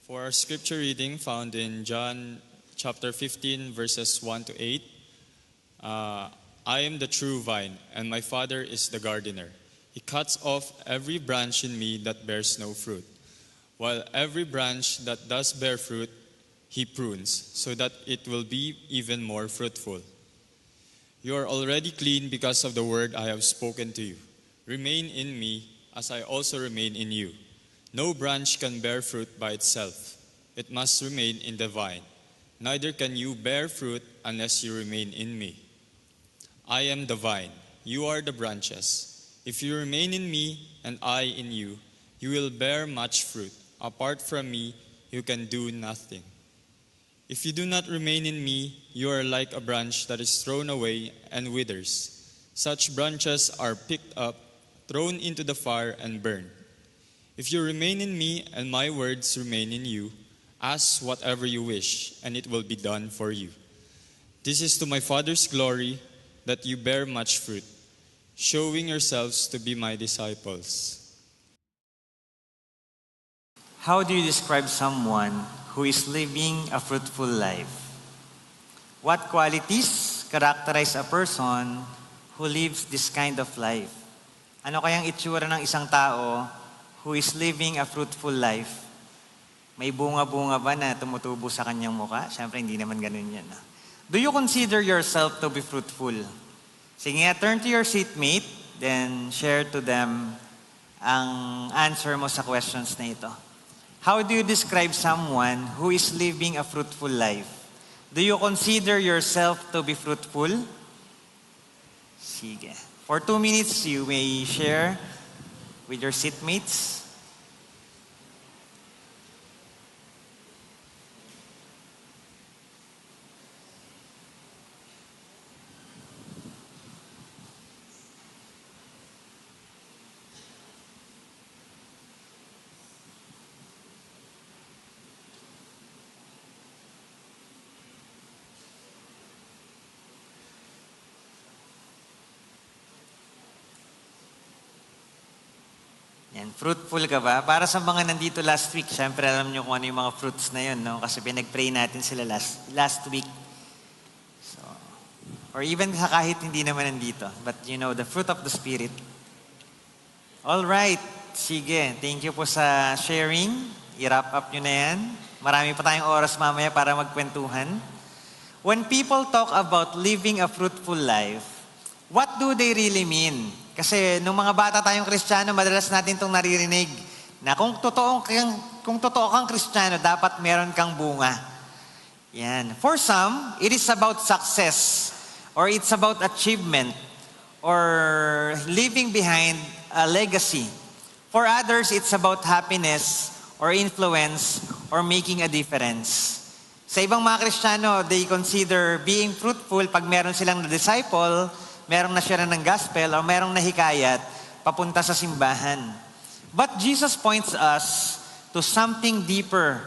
For our scripture reading found in John chapter 15, verses 1 to 8, I am the true vine, and my Father is the gardener. He cuts off every branch in me that bears no fruit, while every branch that does bear fruit, he prunes, so that it will be even more fruitful. You are already clean because of the word I have spoken to you. Remain in me, as I also remain in you. No branch can bear fruit by itself. It must remain in the vine. Neither can you bear fruit unless you remain in me. I am the vine, you are the branches. If you remain in me and I in you, you will bear much fruit. Apart from me, you can do nothing. If you do not remain in me, you are like a branch that is thrown away and withers. Such branches are picked up, thrown into the fire, and burned. If you remain in me and my words remain in you, ask whatever you wish, and it will be done for you. This is to my Father's glory, that you bear much fruit, showing yourselves to be my disciples. How do you describe someone who is living a fruitful life? What qualities characterize a person who lives this kind of life? Ano kayang itsura ng isang tao who is living a fruitful life? May bunga-bunga ba na tumutubo sa kanyang muka? Siyempre, hindi naman ganun yan. Do you consider yourself to be fruitful? Sige nga, turn to your seatmate, then share to them ang answer mo sa questions na ito. How do you describe someone who is living a fruitful life? Do you consider yourself to be fruitful? Sige. For 2 minutes, you may share with your seatmates. Yan, fruitful ka ba? Para sa mga nandito last week, syempre alam nyo kung ano yung mga fruits na yun, no? Kasi pinag-pray natin sila last week. So, or even sa kahit hindi naman nandito. But you know, the fruit of the Spirit. All right. Sige. Thank you po sa sharing. I-wrap up nyo na yan. Marami pa tayong oras mamaya para magkwentuhan. When people talk about living a fruitful life, what do they really mean? Kasi nung mga bata tayong Kristiyano, madalas natin itong naririnig na kung totoo kang Kristiyano, dapat meron kang bunga. Yan. For some, it is about success, or it's about achievement, or leaving behind a legacy. For others, it's about happiness, or influence, or making a difference. Sa ibang mga Kristiyano, they consider being fruitful pag meron silang na-disciple, merong na-share ng gospel, o merong nahikayat papunta sa simbahan. But Jesus points us to something deeper.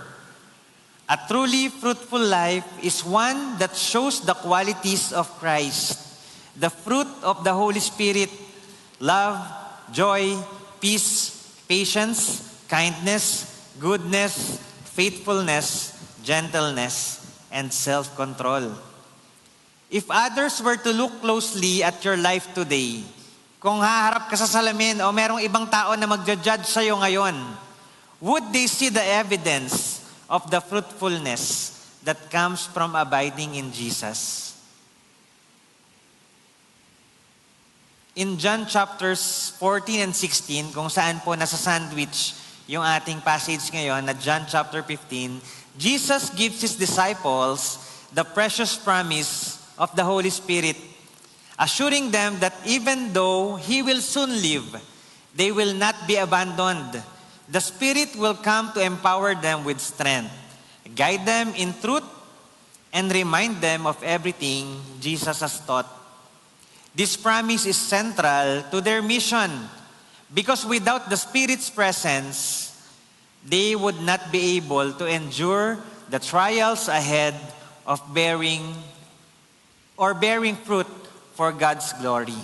A truly fruitful life is one that shows the qualities of Christ. The fruit of the Holy Spirit: love, joy, peace, patience, kindness, goodness, faithfulness, gentleness, and self-control. If others were to look closely at your life today, kung haharap ka sa salamin o merong ibang tao na magja-judge sa'yo ngayon, would they see the evidence of the fruitfulness that comes from abiding in Jesus? In John chapters 14 and 16, kung saan po nasa sandwich yung ating passage ngayon na John chapter 15, Jesus gives His disciples the precious promise of the Holy Spirit, assuring them that even though He will soon leave, they will not be abandoned. The Spirit will come to empower them with strength, guide them in truth, and remind them of everything Jesus has taught. This promise is central to their mission, because without the Spirit's presence, they would not be able to endure the trials ahead of bearing fruit for God's glory.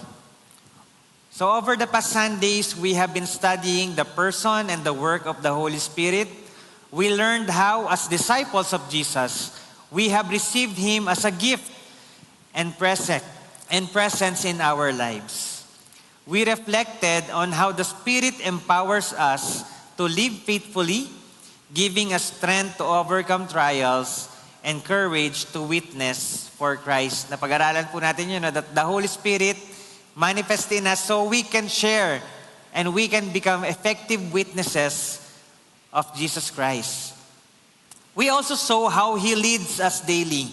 So over the past Sundays, we have been studying the person and the work of the Holy Spirit we learned how, as disciples of Jesus, we have received Him as a gift and presence in our lives. We reflected on how the Spirit empowers us to live faithfully, giving us strength to overcome trials and courage to witness for Christ. Napag-aralan po natin yun, that the Holy Spirit manifests in us so we can share and we can become effective witnesses of Jesus Christ. We also saw how He leads us daily,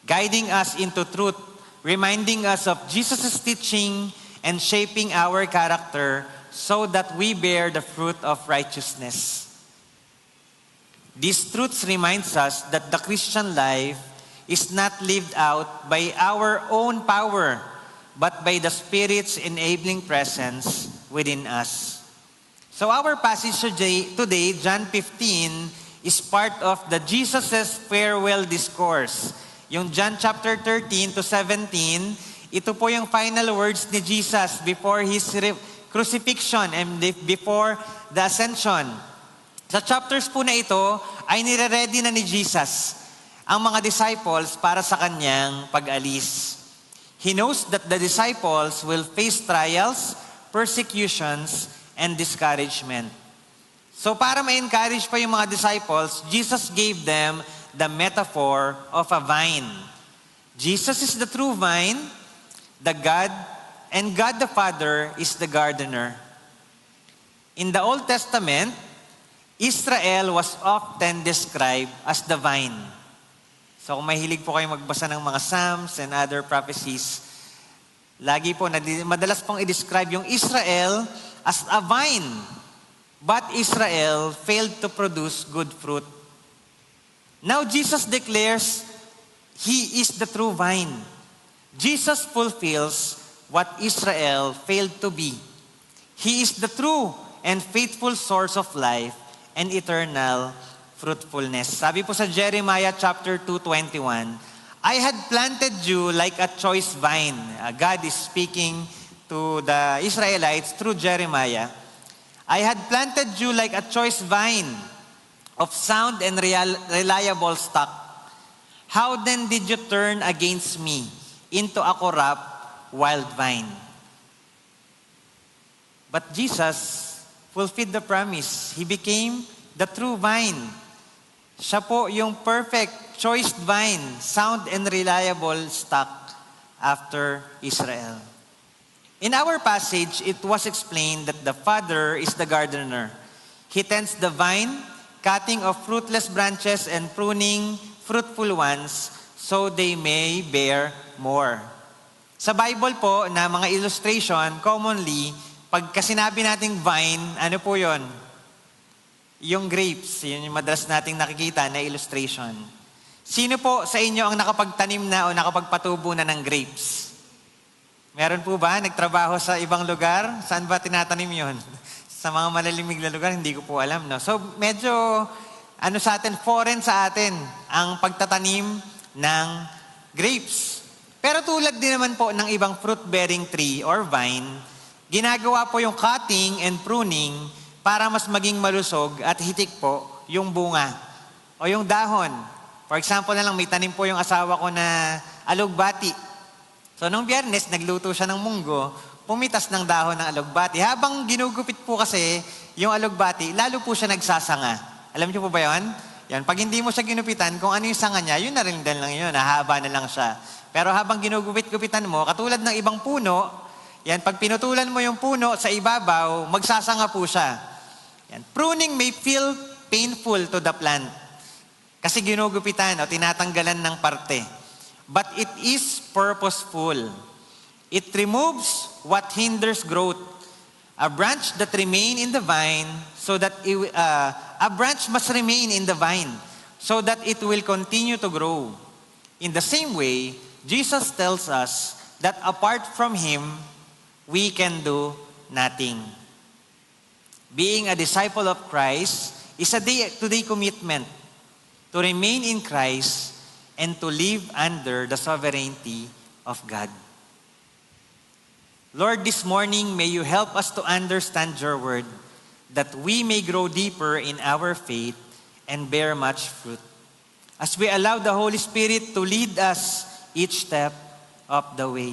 guiding us into truth, reminding us of Jesus' teaching and shaping our character so that we bear the fruit of righteousness. These truths reminds us that the Christian life is not lived out by our own power, but by the Spirit's enabling presence within us. So our passage today, John 15, is part of the Jesus' farewell discourse. Yung John chapter 13 to 17, ito po yung final words ni Jesus before His crucifixion and before the ascension. Sa chapters po na ito, ay nire-ready na ni Jesus ang mga disciples para sa kanyang pag-alis. He knows that the disciples will face trials, persecutions, and discouragement. So para ma-encourage pa yung mga disciples, Jesus gave them the metaphor of a vine. Jesus is the true vine, and God the Father is the gardener. In the Old Testament, Israel was often described as the vine. So kung mahilig po kayo magbasa ng mga Psalms and other prophecies, lagi po, madalas pong i-describe yung Israel as a vine. But Israel failed to produce good fruit. Now Jesus declares He is the true vine. Jesus fulfills what Israel failed to be. He is the true and faithful source of life and eternal fruitfulness. Sabi po sa Jeremiah chapter 2:21, I had planted you like a choice vine. God is speaking to the Israelites through Jeremiah. I had planted you like a choice vine of sound and reliable stock. How then did you turn against me into a corrupt wild vine? But Jesus fulfilled the promise. He became the true vine. Siya po yung perfect, choice vine, sound and reliable stock after Israel. In our passage, it was explained that the Father is the gardener. He tends the vine, cutting off fruitless branches and pruning fruitful ones so they may bear more. Sa Bible po, na mga illustration, commonly, pagka sinabi nating vine, ano po yon? Yung grapes, yun yung madalas nating nakikita na illustration. Sino po sa inyo ang nakapagtanim na o nakapagpatubo na ng grapes? Meron po ba? Nagtrabaho sa ibang lugar? Saan ba tinatanim yon? Sa mga malalimig na lugar, hindi ko po alam. No? So medyo, foreign sa atin ang pagtatanim ng grapes. Pero tulad din naman po ng ibang fruit-bearing tree or vine, ginagawa po yung cutting and pruning para mas maging malusog at hitik po yung bunga o yung dahon. For example na lang, may tanim po yung asawa ko na alugbati. So nung Biyernes, nagluto siya ng munggo, pumitas ng dahon ng alugbati. Habang ginugupit po kasi yung alugbati, lalo po siya nagsasanga. Alam niyo po ba yun? Yan, pag hindi mo siya ginupitan, kung ano yung sanga niya, yun na rin lang yun, nahaba na lang siya. Pero habang ginugupit-gupitan mo, katulad ng ibang puno, yan, pag pinutulan mo yung puno sa ibabaw, magsasanga po siya. Yan. Pruning may feel painful to the plant. Kasi ginugupitan o tinatanggalan ng parte. But it is purposeful. It removes what hinders growth. A branch that remain in the vine so that a branch must remain in the vine so that it will continue to grow. In the same way, Jesus tells us that apart from Him, we can do nothing. Being a disciple of Christ is a day-to-day commitment to remain in Christ and to live under the sovereignty of God. Lord, this morning, may you help us to understand your word, that we may grow deeper in our faith and bear much fruit. As we allow the Holy Spirit to lead us each step of the way.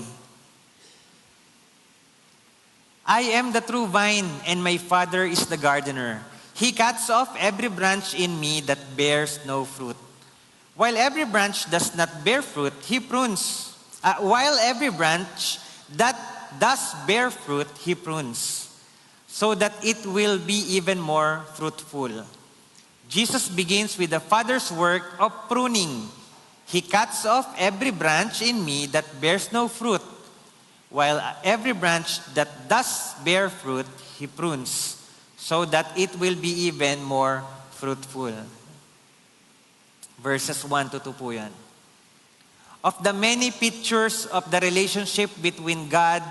I am the true vine, and my Father is the gardener. He cuts off every branch in me that bears no fruit. While every branch does not bear fruit, he prunes. While every branch that does bear fruit, he prunes, so that it will be even more fruitful. Jesus begins with the Father's work of pruning. He cuts off every branch in me that bears no fruit, while every branch that does bear fruit, he prunes, so that it will be even more fruitful. Verses 1 to 2 po yan. Of the many pictures of the relationship between God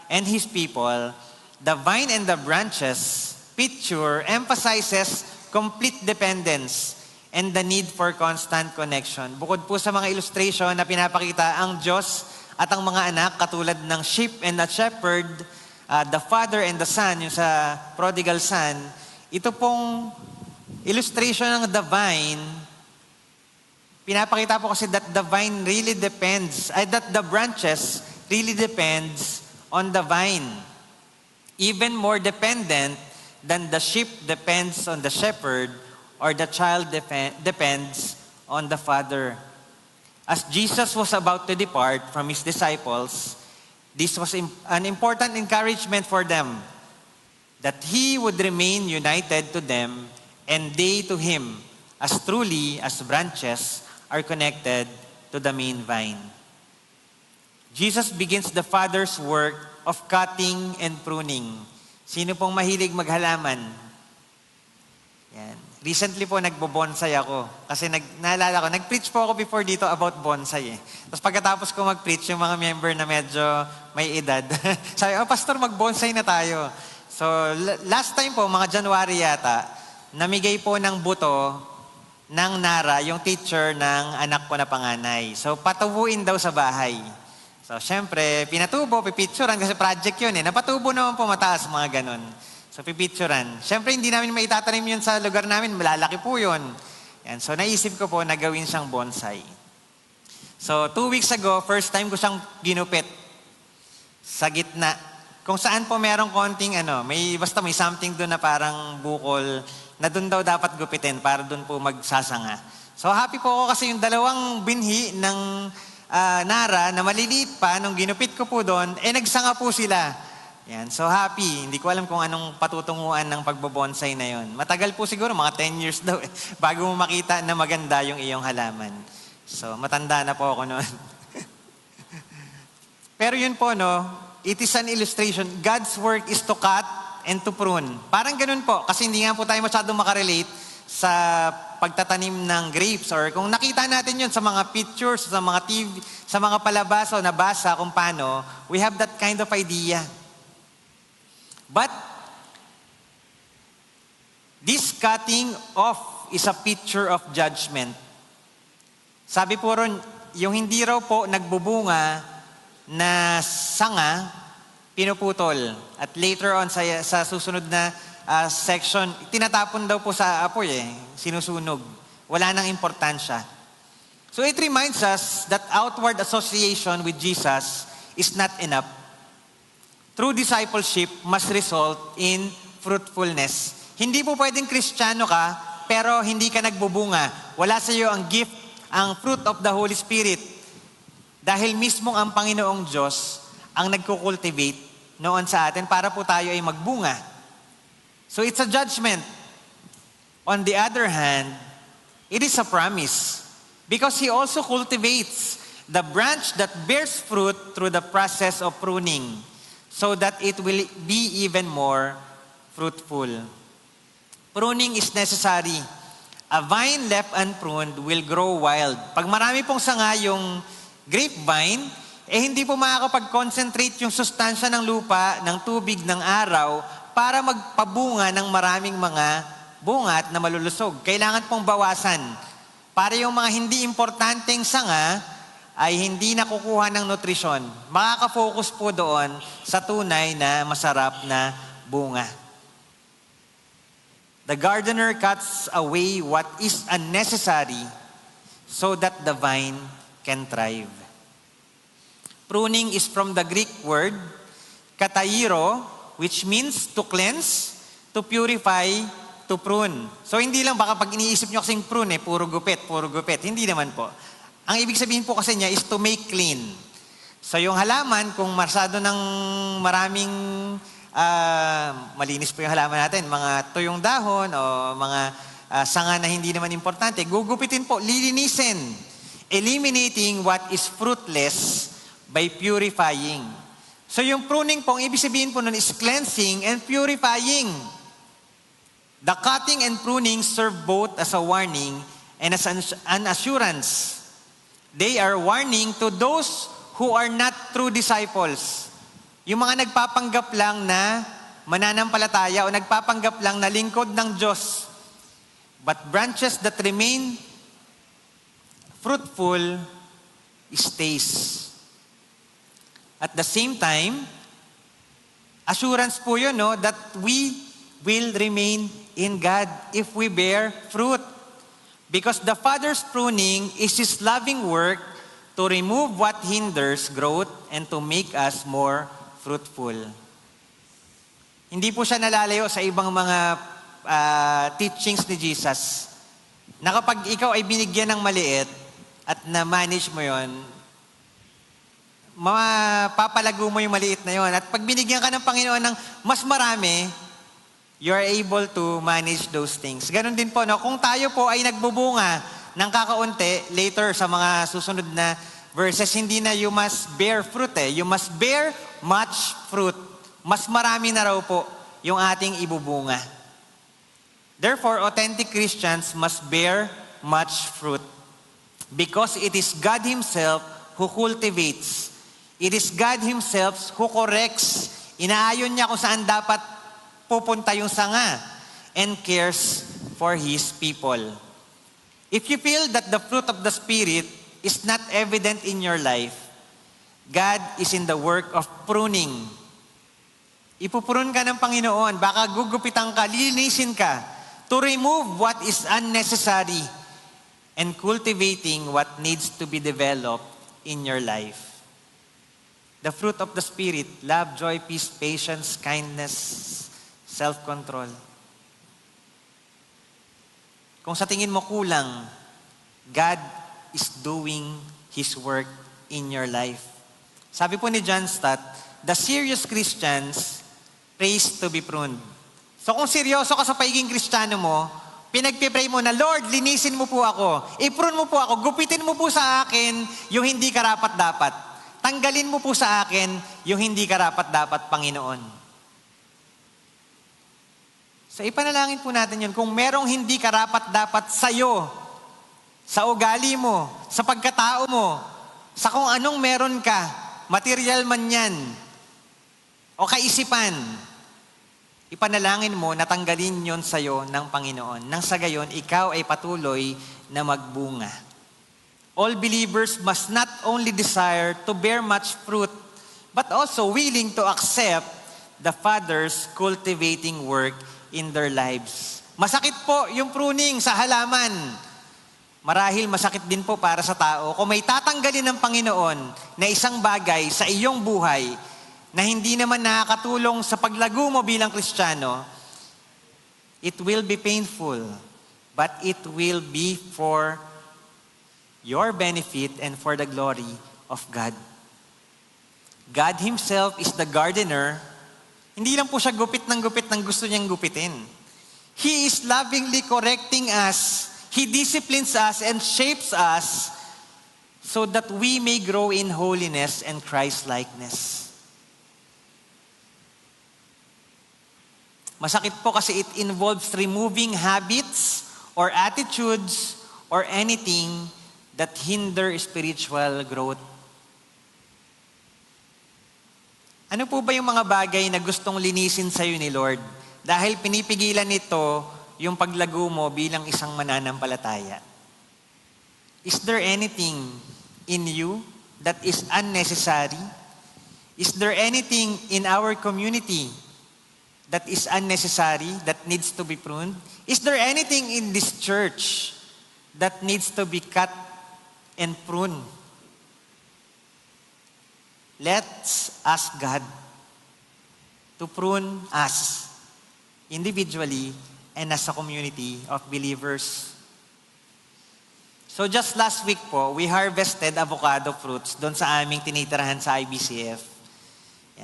and His people, the vine and the branches picture emphasizes complete dependence and the need for constant connection. Bukod po sa mga illustration na pinapakita ang Diyos at ang mga anak katulad ng sheep and the shepherd, the father and the son, yung sa prodigal son, ito pong illustration ng the vine, pinapakita po kasi that the vine really depends, that the branches really depends on the vine. Even more dependent than the sheep depends on the shepherd or the child depends on the father. As Jesus was about to depart from His disciples, this was an important encouragement for them that He would remain united to them and they to Him, as truly as branches are connected to the main vine. Jesus begins the Father's work of cutting and pruning. Sino pong mahilig maghalaman? Yan. Recently po nagbo-bonsai ako. Kasi naalala ko, nag-preach po ako before dito about bonsai eh. Tapos pagkatapos ko mag-preach, yung mga member na medyo may edad, sabi, pastor, mag-bonsai na tayo. So, last time po, mga January yata, namigay po ng buto ng Nara, yung teacher ng anak ko na panganay. So, patubuin daw sa bahay. So, syempre, pinatubo, pipicturan, kasi project yun eh. Napatubo naman po mataas, mga ganun. So, pipicturan. Syempre, hindi namin maitatanim yun sa lugar namin. Malalaki po yun. Yan. So, naisip ko po na gawin siyang bonsai. So, 2 weeks ago, first time ko siyang ginupit sa gitna. Kung saan po merong konting basta may something doon na parang bukol na doon daw dapat gupitin para doon po magsasanga. So, happy po ako kasi yung dalawang binhi ng Nara na maliliit pa, nung ginupit ko po doon, nagsanga po sila. Yan, so happy. Hindi ko alam kung anong patutunguhan ng pagbobonsai na yon. Matagal po siguro, mga 10 years daw bago mo makita na maganda yung iyong halaman. So, matanda na po ako noon. Pero yun po, it is an illustration. God's work is to cut and to prune. Parang ganun po, kasi hindi nga po tayo masyadong makarelate sa pagtatanim ng grapes, or kung nakita natin yun sa mga pictures, sa mga TV, sa mga palabas o nabasa kung paano, we have that kind of idea. But this cutting off is a picture of judgment. Sabi po ron, yung hindi raw po nagbubunga na sanga, pinuputol. At later on sa susunod na section, tinatapon daw po sa apoy sinusunog. Wala nang importansya. So it reminds us that outward association with Jesus is not enough. True discipleship must result in fruitfulness. Hindi po pwedeng Kristiyano ka, pero hindi ka nagbubunga. Wala sa iyo ang gift, ang fruit of the Holy Spirit. Dahil mismong ang Panginoong Diyos ang nagkukultivate noon sa atin para po tayo ay magbunga. So it's a judgment. On the other hand, it is a promise because He also cultivates the branch that bears fruit through the process of pruning so that it will be even more fruitful. Pruning is necessary. A vine left unpruned will grow wild. Pag marami pong sanga yung grapevine, hindi po makakapag-concentrate yung sustansya ng lupa, ng tubig, ng araw para magpabunga ng maraming mga bunga at na malulusog. Kailangan pong bawasan para yung mga hindi importanteng sanga ay hindi nakukuha ng nutrisyon. Makaka-focus po doon sa tunay na masarap na bunga. The gardener cuts away what is unnecessary so that the vine can thrive. Pruning is from the Greek word katairo, which means to cleanse, to purify, to prune. So hindi lang baka pag iniisip nyo kasing prune, puro gupit. Hindi naman po. Ang ibig sabihin po kasi niya is to make clean. So yung halaman, kung masyado ng maraming malinis po yung halaman natin, mga tuyong dahon o mga sanga na hindi naman importante, gugupitin po, lilinisin, eliminating what is fruitless by purifying. So yung pruning po, ang ibig sabihin po nun is cleansing and purifying. The cutting and pruning serve both as a warning and as an assurance. They are warning to those who are not true disciples. Yung mga nagpapanggap lang na mananampalataya o nagpapanggap lang na lingkod ng Diyos. But branches that remain fruitful stays. At the same time, assurance po yun, no, that we will remain in God if we bear fruit. Because the Father's pruning is His loving work to remove what hinders growth and to make us more fruitful. Hindi po siya nalalayo sa ibang mga teachings ni Jesus. Na kapag ikaw ay binigyan ng maliit at na-manage mo yon, mapapalago mo yung maliit na yon. At pag binigyan ka ng Panginoon ng mas marami, you are able to manage those things. Ganon din po, no? Kung tayo po ay nagbubunga ng kakaunti, later sa mga susunod na verses, hindi na you must bear fruit You must bear much fruit. Mas marami na raw po yung ating ibubunga. Therefore, authentic Christians must bear much fruit. Because it is God Himself who cultivates. It is God Himself who corrects. Inaayon niya kung saan dapat pupunta yung sanga and cares for His people. If you feel that the fruit of the Spirit is not evident in your life, God is in the work of pruning. Ipuprune ka ng Panginoon, baka gugupitan ka, lilinisin ka, to remove what is unnecessary and cultivating what needs to be developed in your life. The fruit of the Spirit, love, joy, peace, patience, kindness, self-control. Kung sa tingin mo kulang, God is doing His work in your life. Sabi po ni John Stott, the serious Christians prays to be pruned. So kung seryoso ka sa pagiging Kristiyano mo, pinagpipray mo na, Lord, linisin mo po ako, i-prune mo po ako, gupitin mo po sa akin yung hindi karapat-dapat. Tanggalin mo po sa akin yung hindi karapat-dapat, Panginoon. So ipanalangin po natin yun. Kung merong hindi karapat-dapat sa'yo, sa ugali mo, sa pagkatao mo, sa kung anong meron ka, material man yan, o kaisipan, ipanalangin mo na tanggalin yon sa'yo ng Panginoon. Nang sa gayon, ikaw ay patuloy na magbunga. All believers must not only desire to bear much fruit, but also willing to accept the Father's cultivating work in their lives. Masakit po yung pruning sa halaman. Marahil masakit din po para sa tao kung may tatanggalin ng Panginoon na isang bagay sa iyong buhay na hindi naman nakakatulong sa paglago mo bilang Kristiyano. It will be painful, but it will be for your benefit and for the glory of God. God Himself is the gardener. Hindi lang po siya gupit ng gusto niyang gupitin. He is lovingly correcting us. He disciplines us and shapes us so that we may grow in holiness and Christ-likeness. Masakit po kasi it involves removing habits or attitudes or anything that hinder spiritual growth. Ano po ba yung mga bagay na gustong linisin sa'yo ni Lord? Dahil pinipigilan nito yung paglago mo bilang isang mananampalataya. Is there anything in you that is unnecessary? Is there anything in our community that is unnecessary, that needs to be pruned? Is there anything in this church that needs to be cut and pruned? Let's ask God to prune us individually and as a community of believers. So just last week po, we harvested avocado fruits doon sa aming tinitirahan sa IBCF.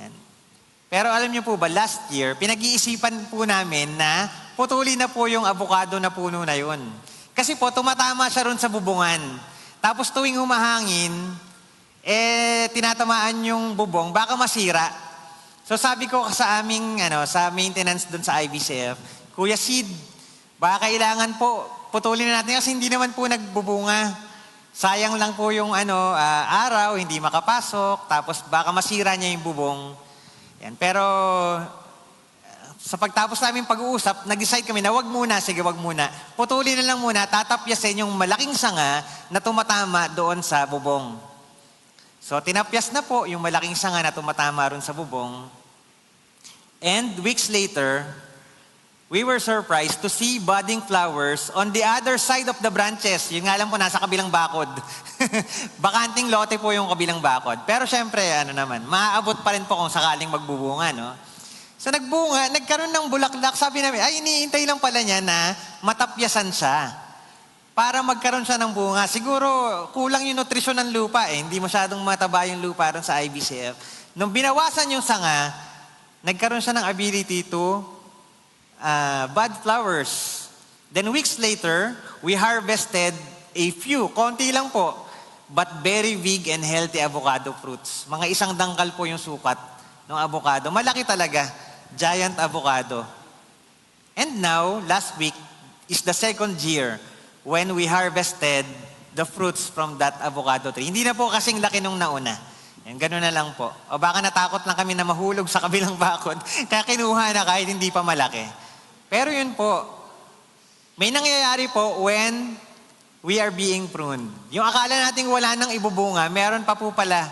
Yan. Pero alam niyo po ba, last year, pinag-iisipan po namin na putulin na po yung avocado na puno na yun. Kasi po, tumatama siya ron sa bubungan. Tapos tuwing humahangin, tinatamaan yung bubong, baka masira. So sabi ko sa aming, sa maintenance doon sa IBCF, Kuya Sid, baka kailangan po, putulin na natin kasi hindi naman po nagbubunga. Sayang lang po yung araw, hindi makapasok, tapos baka masira niya yung bubong. Yan. Pero sa pagtapos namin pag-uusap, nag-decide kami na wag muna, putulin na lang muna, tatapyasin yung malaking sanga na tumatama doon sa bubong. So tinapyas na po yung malaking sanga na tumatama ron sa bubong. And weeks later, we were surprised to see budding flowers on the other side of the branches. Yun nga lang po, nasa kabilang bakod. Bakanting lote po yung kabilang bakod. Pero syempre, maaabot pa rin po kung sakaling magbubunga, no? So nagbunga, nagkaroon ng bulaklak. Sabi namin, iniintay lang pala niya na matapyasan siya para magkaroon siya ng bunga. Siguro, kulang yung nutrisyon ng lupa Hindi masyadong mataba yung lupa rin sa IBCF. Nung binawasan yung sanga, nagkaroon siya ng ability to bud flowers. Then weeks later, we harvested a few, konti lang po, but very big and healthy avocado fruits. Mga isang dangkal po yung sukat ng avocado. Malaki talaga. Giant avocado. And now, last week, is the second year when we harvested the fruits from that avocado tree. Hindi na po kasing laki nung nauna. Yan, gano'n na lang po. O baka natakot lang kami na mahulog sa kabilang bakod, kaya kinuha na kahit hindi pa malaki. Pero yun po, may nangyayari po when we are being pruned. Yung akala nating wala nang ibubunga, meron pa po pala.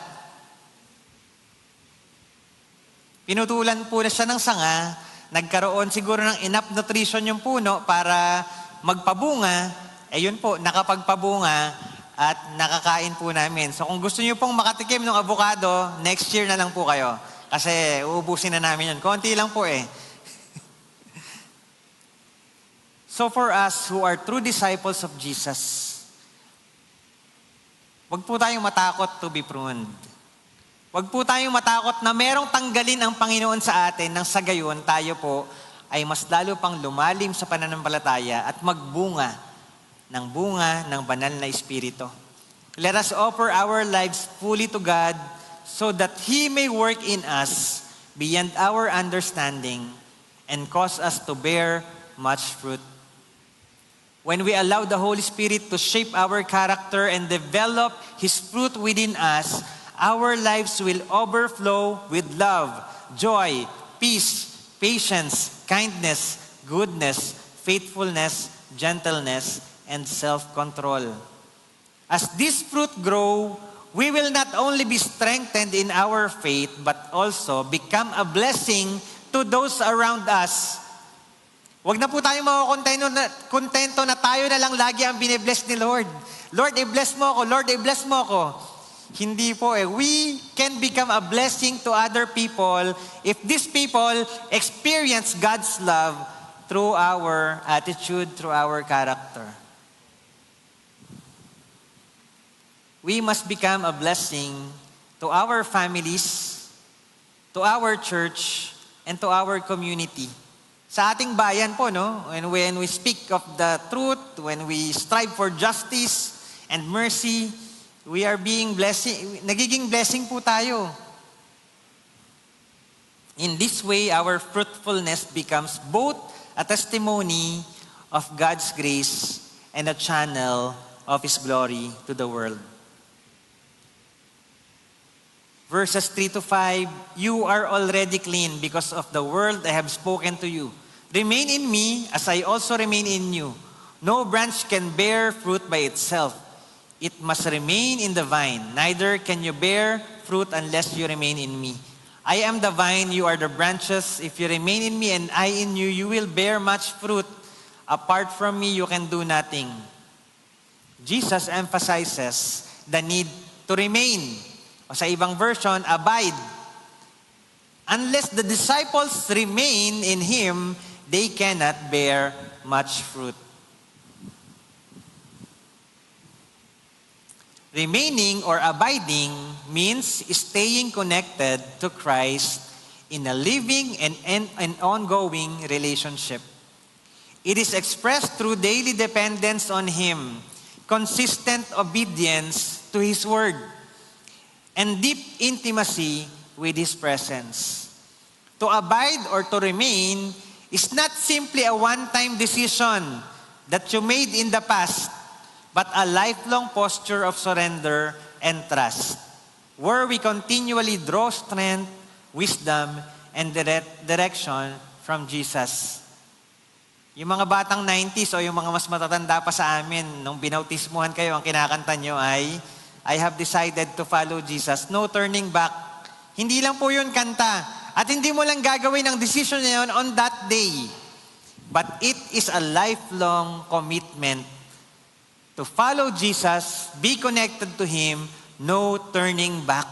Pinutulan po na siya ng sanga, nagkaroon siguro ng enough nutrition yung puno para magpabunga, yun po, nakapagpabunga at nakakain po namin. So kung gusto niyo pong makatikim ng avocado, next year na lang po kayo. Kasi uubusin na namin yun. Konti lang po So for us who are true disciples of Jesus, wag po tayong matakot to be pruned. Wag po tayong matakot na merong tanggalin ang Panginoon sa atin nang sa gayon tayo po ay mas lalo pang lumalim sa pananampalataya at magbunga ng bunga ng banal na Espiritu. Let us offer our lives fully to God so that He may work in us beyond our understanding and cause us to bear much fruit. When we allow the Holy Spirit to shape our character and develop His fruit within us, our lives will overflow with love, joy, peace, patience, kindness, goodness, faithfulness, gentleness, and self-control. As this fruit grow, we will not only be strengthened in our faith, but also become a blessing to those around us. Huwag na po tayong kontento na tayo na lang lagi ang binibless ni Lord. Lord, i-bless mo ako. Lord, i-bless mo ako. Hindi po We can become a blessing to other people if these people experience God's love through our attitude, through our character. We must become a blessing to our families, to our church, and to our community. Sa ating bayan po, when we speak of the truth, when we strive for justice and mercy, we are being nagiging blessing po tayo. In this way, our fruitfulness becomes both a testimony of God's grace and a channel of His glory to the world. Verses 3-5, you are already clean because of the word I have spoken to you. Remain in me as I also remain in you. No branch can bear fruit by itself. It must remain in the vine. Neither can you bear fruit unless you remain in me. I am the vine, you are the branches. If you remain in me and I in you, you will bear much fruit. Apart from me, you can do nothing. Jesus emphasizes the need to remain. O sa ibang version, abide. Unless the disciples remain in Him, they cannot bear much fruit. Remaining or abiding means staying connected to Christ in a living and ongoing relationship. It is expressed through daily dependence on Him, consistent obedience to His Word, and deep intimacy with His presence. To abide or to remain is not simply a one-time decision that you made in the past, but a lifelong posture of surrender and trust, where we continually draw strength, wisdom, and direction from Jesus. Yung mga batang 90s o yung mga mas matatanda pa sa amin, nung binautismuhan kayo, ang kinakanta nyo ay, I have decided to follow Jesus, no turning back. Hindi lang po yun kanta. At hindi mo lang gagawin ang decision na yun on that day. But it is a lifelong commitment to follow Jesus, be connected to Him, no turning back.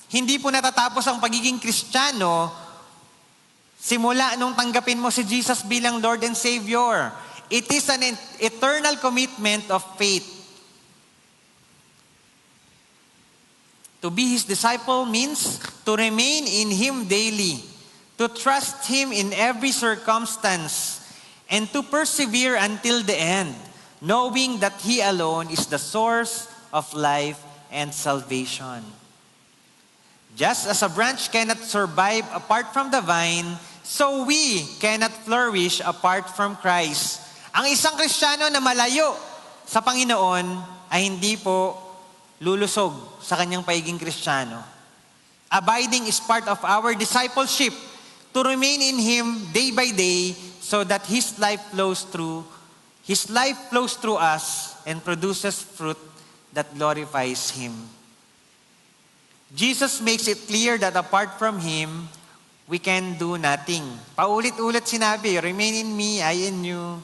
Hindi po natatapos ang pagiging Kristiyano simula nung tanggapin mo si Jesus bilang Lord and Savior. It is an eternal commitment of faith. To be His disciple means to remain in Him daily, to trust Him in every circumstance, and to persevere until the end, knowing that He alone is the source of life and salvation. Just as a branch cannot survive apart from the vine, so we cannot flourish apart from Christ. Ang isang Kristiyano na malayo sa Panginoon ay hindi po lulusog sa kanyang pagiging Kristiyano. Abiding is part of our discipleship to remain in Him day by day so that His life flows through us and produces fruit that glorifies Him. Jesus makes it clear that apart from Him, we can do nothing. Paulit-ulit sinabi, remain in me, I in you.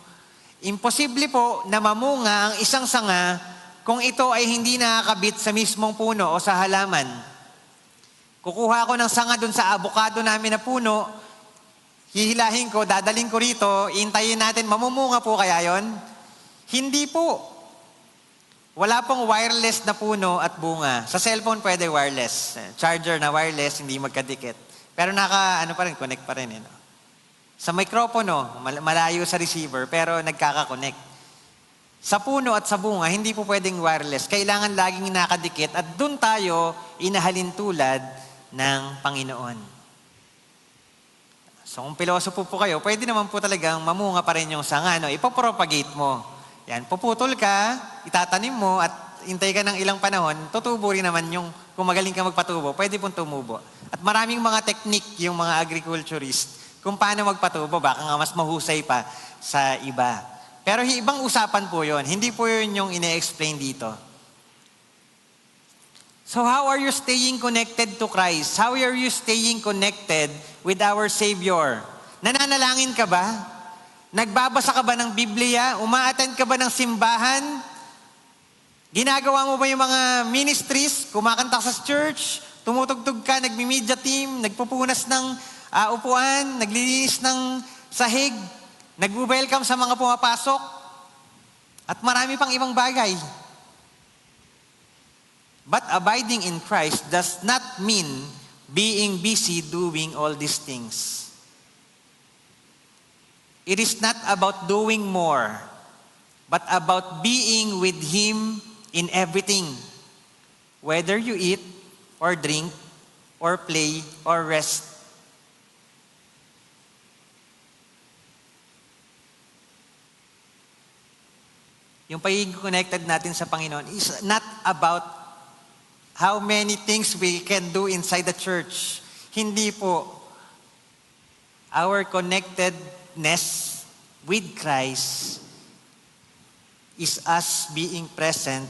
Imposible po na mamunga ang isang sanga kung ito ay hindi nakakabit sa mismong puno o sa halaman. Kukuha ako ng sanga dun sa avocado namin na puno, hihilahin ko, dadaling ko rito, iintayin natin, mamumunga po kaya yon? Hindi po. Wala pong wireless na puno at bunga. Sa cellphone pwede wireless. Charger na wireless, hindi magkadikit. Pero connect pa rin. Sa mikropono, malayo sa receiver, pero nagkaka-connect. Sa puno at sa bunga, hindi po pwedeng wireless. Kailangan laging nakadikit at dun tayo inahalin tulad ng Panginoon. So kung pilosopo po kayo, pwede naman po talagang mamunga pa rin yung sanga. Ipopropagate mo. Yan, puputol ka, itatanim mo, at hintay ka ng ilang panahon, tutubo rin naman yung, kung magaling ka magpatubo, pwede pong tumubo. At maraming mga technique yung mga agriculturist kung paano magpatubo, baka nga mas mahusay pa sa iba. Pero ibang usapan po yun, hindi po yun yung ine-explain dito. So how are you staying connected to Christ? How are you staying connected with our Savior? Nananalangin ka ba? Nagbabasa ka ba ng Biblia? Umaattend ka ba ng simbahan? Ginagawa mo ba yung mga ministries? Kumakanta ka sa church? Tumutugtog ka, nagmi-media team, nagpupunas ng upuan, naglilinis ng sahig, nag-welcome sa mga pumapasok, at marami pang ibang bagay. But abiding in Christ does not mean being busy doing all these things. It is not about doing more, but about being with Him in everything. Whether you eat, or drink, or play, or rest. Yung pagiging connected natin sa Panginoon is not about how many things we can do inside the church. Hindi po. Our connectedness with Christ is us being present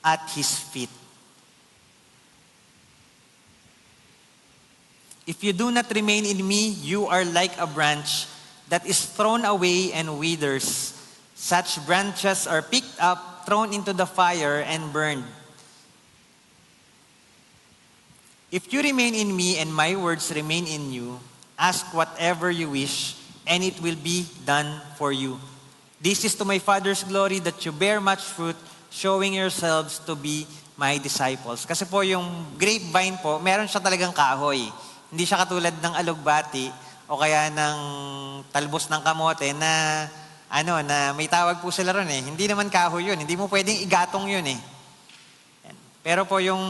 at His feet. If you do not remain in me, you are like a branch that is thrown away and withers. Such branches are picked up, thrown into the fire, and burned. If you remain in me and my words remain in you, ask whatever you wish, and it will be done for you. This is to my Father's glory that you bear much fruit, showing yourselves to be my disciples. Kasi po yung grapevine po, meron siya talagang kahoy. Hindi siya katulad ng alugbati o kaya ng talbos ng kamote na na may tawag po sila ron eh. Hindi naman kahoy yun. Hindi mo pwedeng igatong yun eh. Pero po yung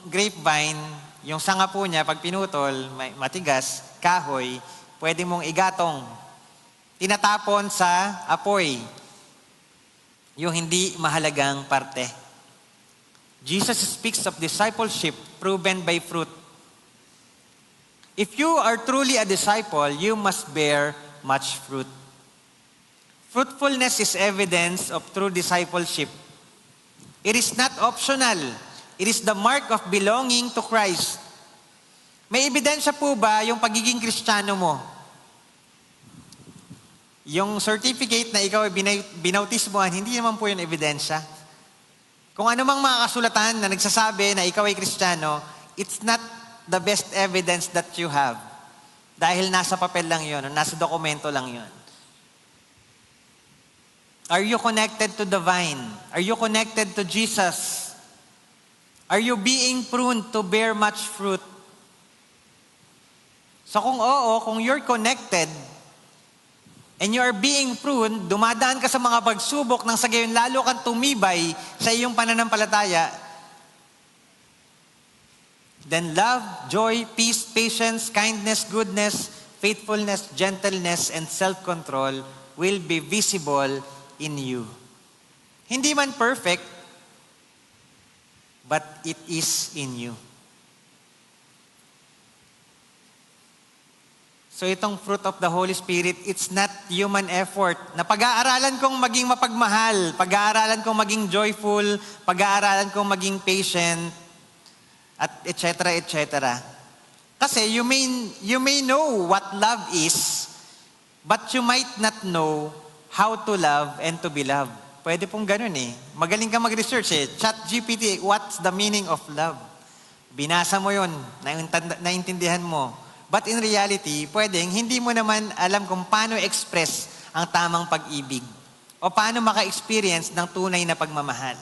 grapevine, yung sanga po niya, pag pinutol, matigas, kahoy, pwede mong igatong. Tinatapon sa apoy. Yung hindi mahalagang parte. Jesus speaks of discipleship proven by fruit. If you are truly a disciple, you must bear much fruit. Fruitfulness is evidence of true discipleship. It is not optional. It is the mark of belonging to Christ. May ebidensya po ba yung pagiging Kristiyano mo? Yung certificate na ikaw ay binautismohan, hindi naman po yun ebidensya. Kung ano mang mga kasulatan na nagsasabi na ikaw ay Kristiyano, it's not the best evidence that you have. Dahil nasa papel lang yun, o nasa dokumento lang yun. Are you connected to the vine? Are you connected to Jesus? Are you being pruned to bear much fruit? So kung oo, kung you're connected, and you are being pruned, dumadaan ka sa mga pagsubok nang sa gayon lalo kang tumibay sa iyong pananampalataya, then love, joy, peace, patience, kindness, goodness, faithfulness, gentleness, and self-control will be visible in you. Hindi man perfect, but it is in you. So itong fruit of the Holy Spirit, it's not human effort. Na pag-aaralan kong maging mapagmahal, pag-aaralan kong maging joyful, pag-aaralan kong maging patient, at etc. etc. Kasi you may know what love is, but you might not know how to love and to be loved. Pwede pong ganun eh. Magaling ka mag-research eh. ChatGPT, what's the meaning of love? Binasa mo yun, naintindihan mo. But in reality, pwedeng hindi mo naman alam kung paano express ang tamang pag-ibig o paano maka-experience ng tunay na pagmamahal.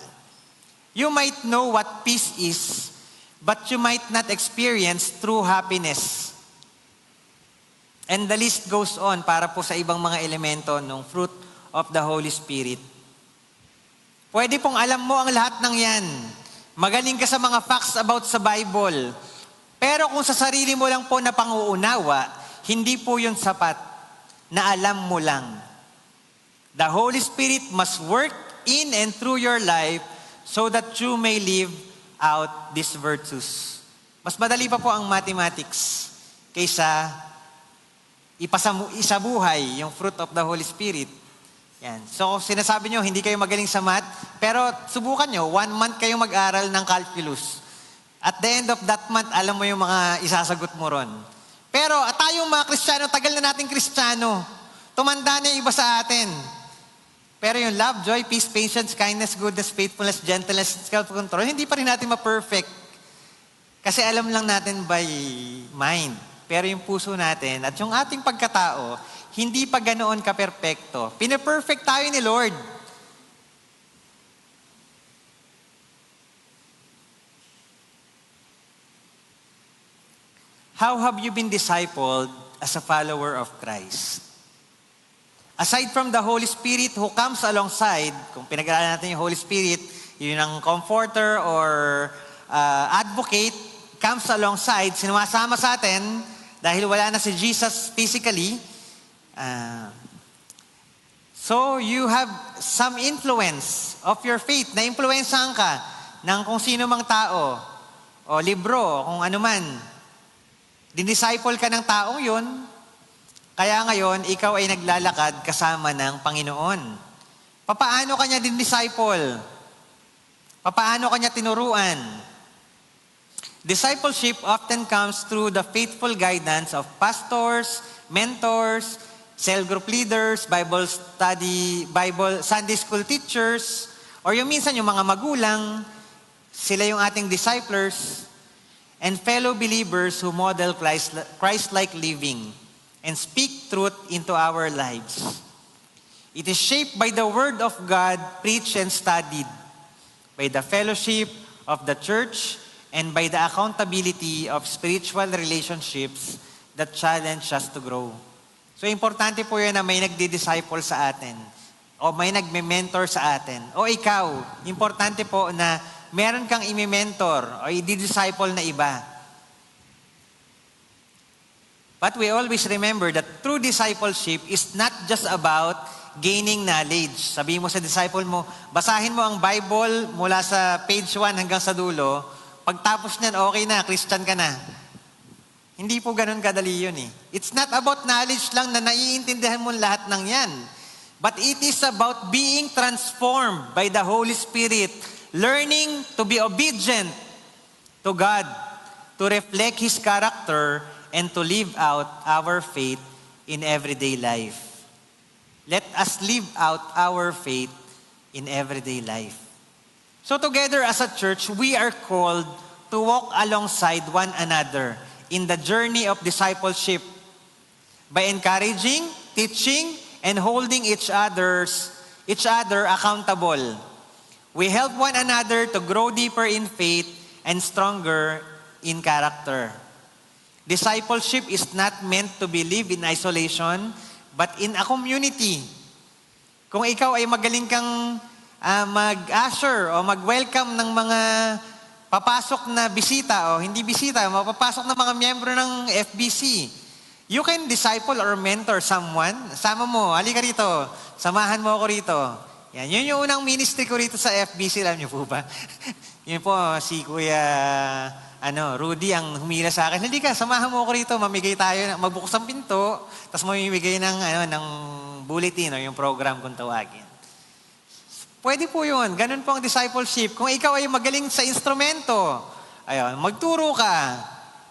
You might know what peace is, but you might not experience true happiness. And the list goes on para po sa ibang mga elemento ng fruit of the Holy Spirit. Pwede pong alam mo ang lahat ng yan. Magaling ka sa mga facts about sa Bible. Pero kung sa sarili mo lang po na panguunawa, hindi po yun sapat na alam mo lang. The Holy Spirit must work in and through your life so that you may live out these virtues. Mas madali pa po ang mathematics kaysa isabuhay yung fruit of the Holy Spirit. Yan. So sinasabi nyo, hindi kayo magaling sa math, pero subukan nyo, 1 month kayong mag-aral ng calculus. At the end of that month, alam mo yung mga isasagot mo ron. Pero tayong mga Kristiyano, tagal na nating Kristiyano. Tumanda na yung iba sa atin. Pero yung love, joy, peace, patience, kindness, goodness, faithfulness, gentleness, self-control, hindi pa rin natin ma-perfect. Kasi alam lang natin by mind. Pero yung puso natin at yung ating pagkatao, hindi pa ganoon ka-perfecto. Pina-perfect tayo ni Lord. How have you been discipled as a follower of Christ? Aside from the Holy Spirit who comes alongside, kung pinag-aaralan natin yung Holy Spirit, yun ang comforter or advocate, comes alongside, sinasama sa atin, dahil wala na si Jesus physically. So you have some influence of your faith, na-influensahan ka ng kung sino mang tao, o libro, kung ano man. Dinisciple ka ng taong yun, kaya ngayon, ikaw ay naglalakad kasama ng Panginoon. Papaano kanya dinisciple? Papaano kanya tinuruan? Discipleship often comes through the faithful guidance of pastors, mentors, cell group leaders, Sunday school teachers, or yung minsan yung mga magulang, sila yung ating disciplers, and fellow believers who model Christ-like living and speak truth into our lives. It is shaped by the Word of God preached and studied, by the fellowship of the church, and by the accountability of spiritual relationships that challenge us to grow. So, importante po yun na may nagdi-disciple sa atin o may nagme-mentor sa atin. O ikaw, importante po na meron kang imi-mentor o i-disciple na iba. But we always remember that true discipleship is not just about gaining knowledge. Sabihin mo sa disciple mo, basahin mo ang Bible mula sa page 1 hanggang sa dulo. Pagtapos niyan, okay na, Christian ka na. Hindi po ganun kadali yun eh. It's not about knowledge lang na naiintindihan mo lahat ng yan. But it is about being transformed by the Holy Spirit, learning to be obedient to God, to reflect His character, and to live out our faith in everyday life. Let us live out our faith in everyday life. So together as a church, we are called to walk alongside one another in the journey of discipleship by encouraging, teaching, and holding each other accountable. We help one another to grow deeper in faith and stronger in character. Discipleship is not meant to be lived in isolation, but in a community. Kung ikaw ay magaling kang mag-usher o mag-welcome ng mga papasok na bisita o hindi bisita, mapapasok na mga miyembro ng FBC, you can disciple or mentor someone. Sama mo, halika rito, samahan mo ako rito. Yan, yun yung unang ministry ko rito sa FBC, alam niyo po ba? Yun po, si Kuya Rudy ang humila sa akin. Hindi ka, samahan mo ako rito, mamigay tayo, magbukas ang pinto, tapos mamimigay ng bulletin o yung program kung tawagin. Pwede po yun. Ganun po ang discipleship. Kung ikaw ay magaling sa instrumento, ayun, magturo ka.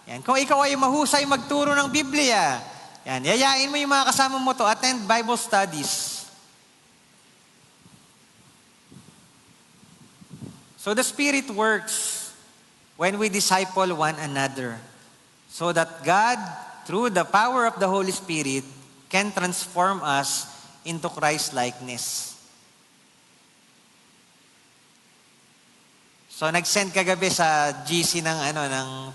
Yan. Kung ikaw ay mahusay magturo ng Biblia, yan, yayain mo yung mga kasama mo to attend Bible studies. So the Spirit works when we disciple one another so that God, through the power of the Holy Spirit, can transform us into Christ-likeness. So nag-send kagabi sa GC ng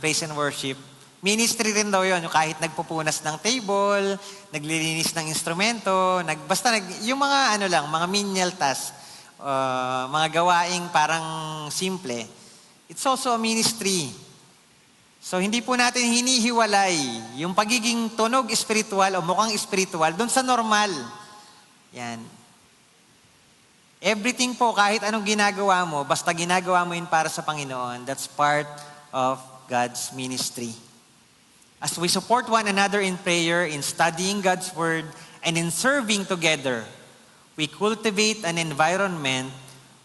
praise and worship. Ministry rin daw yun, kahit nagpupunas ng table, naglilinis ng instrumento, yung mga mga menial tasks, mga gawaing parang simple. It's also a ministry. So hindi po natin hinihiwalay yung pagiging tunog espiritual o mukhang espiritual doon sa normal. Yan. Everything po, kahit anong ginagawa mo, basta ginagawa mo yun para sa Panginoon, that's part of God's ministry. As we support one another in prayer, in studying God's Word, and in serving together, we cultivate an environment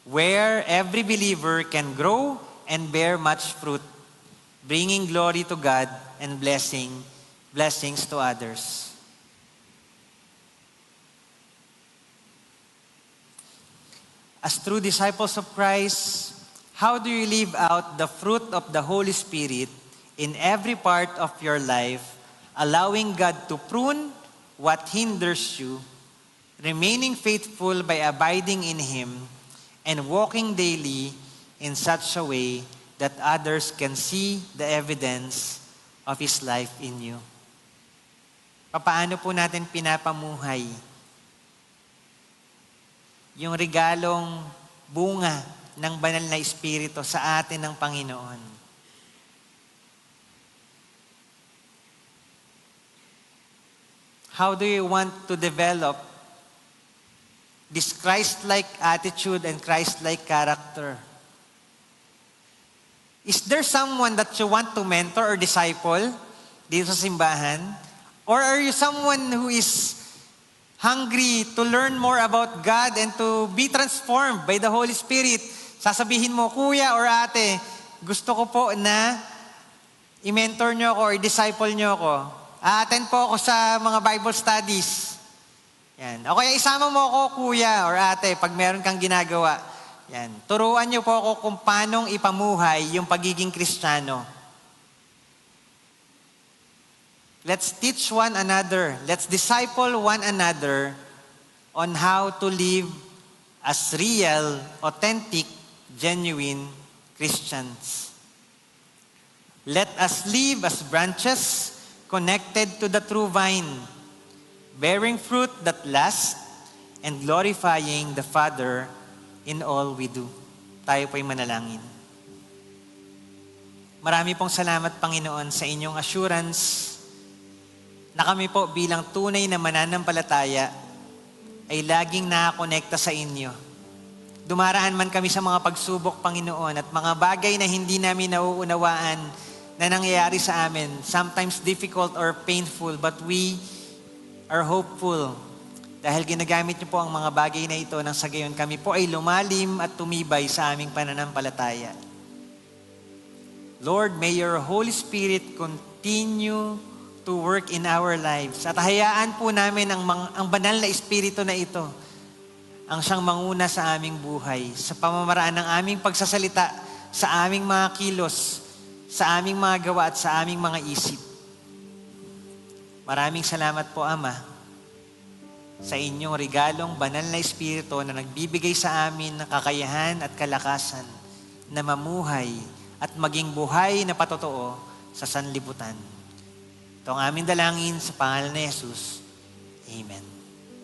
where every believer can grow and bear much fruit, bringing glory to God and blessings to others. As true disciples of Christ, how do you live out the fruit of the Holy Spirit in every part of your life, allowing God to prune what hinders you, remaining faithful by abiding in Him, and walking daily in such a way that others can see the evidence of His life in you? Paano po natin pinapamuhay yung regalong bunga ng banal na Espiritu sa atin ng Panginoon? How do you want to develop this Christ-like attitude and Christ-like character? Is there someone that you want to mentor or disciple dito sa simbahan? Or are you someone who is hungry to learn more about God and to be transformed by the Holy Spirit? Sasabihin mo, kuya or ate, gusto ko po na i-mentor nyo ako or disciple nyo ako. A-attend po ako sa mga Bible studies. Yan. O kaya isama mo ako, kuya or ate, pag meron kang ginagawa. Yan. Turuan nyo po ako kung paanong ipamuhay yung pagiging Kristiyano. Let's teach one another. Let's disciple one another on how to live as real, authentic, genuine Christians. Let us live as branches connected to the true vine, bearing fruit that lasts and glorifying the Father in all we do. Tayo po'y manalangin. Marami pong salamat, Panginoon, sa inyong assurance na kami po bilang tunay na mananampalataya ay laging nakakonekta sa inyo. Dumaraan man kami sa mga pagsubok, Panginoon, at mga bagay na hindi namin nauunawaan na nangyayari sa amin, sometimes difficult or painful, but we are hopeful dahil ginagamit niyo po ang mga bagay na ito nang sa gayon kami po ay lumalim at tumibay sa aming pananampalataya. Lord, may your Holy Spirit continue to work in our lives. At hayaan po namin ang banal na Espiritu na ito ang siyang manguna sa aming buhay, sa pamamaraan ng aming pagsasalita, sa aming mga kilos, sa aming mga gawa at sa aming mga isip. Maraming salamat po, Ama, sa inyong regalong banal na Espiritu na nagbibigay sa amin ng kakayahan at kalakasan na mamuhay at maging buhay na patotoo sa sanlibutan. Ito ang aming dalangin sa pangalan ni Jesus. Amen.